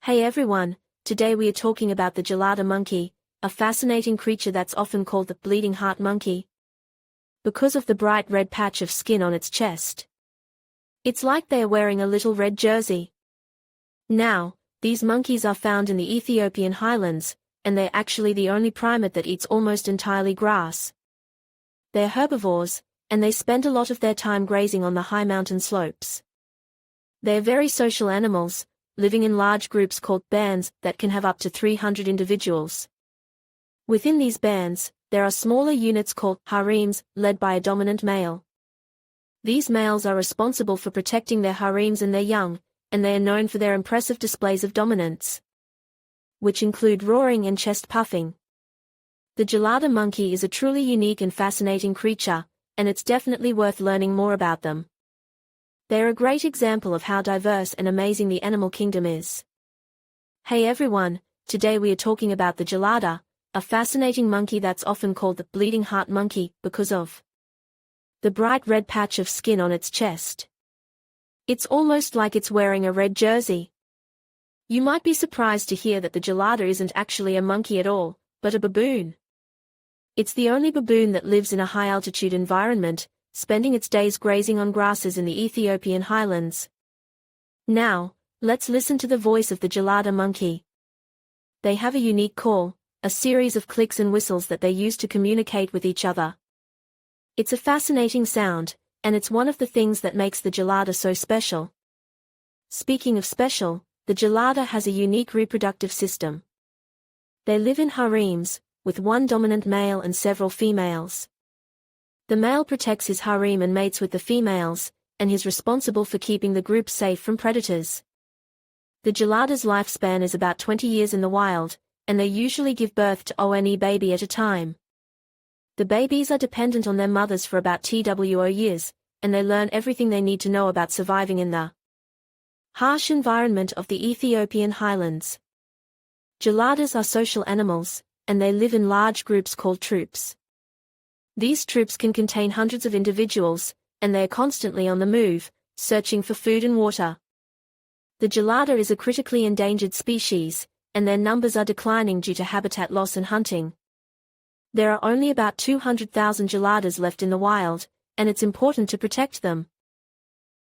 Hey everyone, today we are talking about the Gelada monkey, a fascinating creature that's often called the bleeding heart monkey because of the bright red patch of skin on its chest. It's like they are wearing a little red jersey. Now, these monkeys are found in the Ethiopian highlands, and they're actually the only primate that eats almost entirely grass. They're herbivores, and they spend a lot of their time grazing on the high mountain slopes. They're very social animals, living in large groups called bands that can have up to 300 individuals. Within these bands, there are smaller units called harems, led by a dominant male. These males are responsible for protecting their harems and their young, and they are known for their impressive displays of dominance, which include roaring and chest puffing. The Gelada monkey is a truly unique and fascinating creature, and it's definitely worth learning more about them. They're a great example of how diverse and amazing the animal kingdom is. Hey everyone, today we are talking about the Gelada, a fascinating monkey that's often called the bleeding heart monkey because of the bright red patch of skin on its chest. It's almost like it's wearing a red jersey. You might be surprised to hear that the Gelada isn't actually a monkey at all, but a baboon. It's the only baboon that lives in a high-altitude environment, spending its days grazing on grasses in the Ethiopian highlands. Now, let's listen to the voice of the Gelada monkey. They have a unique call, a series of clicks and whistles that they use to communicate with each other. It's a fascinating sound, and it's one of the things that makes the Gelada so special. Speaking of special, the Gelada has a unique reproductive system. They live in harems, with one dominant male and several females. The male protects his harem and mates with the females, and is responsible for keeping the group safe from predators. The Gelada's lifespan is about 20 years in the wild, and they usually give birth to one baby at a time. The babies are dependent on their mothers for about 20 years, and they learn everything they need to know about surviving in the harsh environment of the Ethiopian highlands. Geladas are social animals, and they live in large groups called troops. These troops can contain hundreds of individuals, and they are constantly on the move, searching for food and water. The Gelada is a critically endangered species, and their numbers are declining due to habitat loss and hunting. There are only about 200,000 Geladas left in the wild, and it's important to protect them.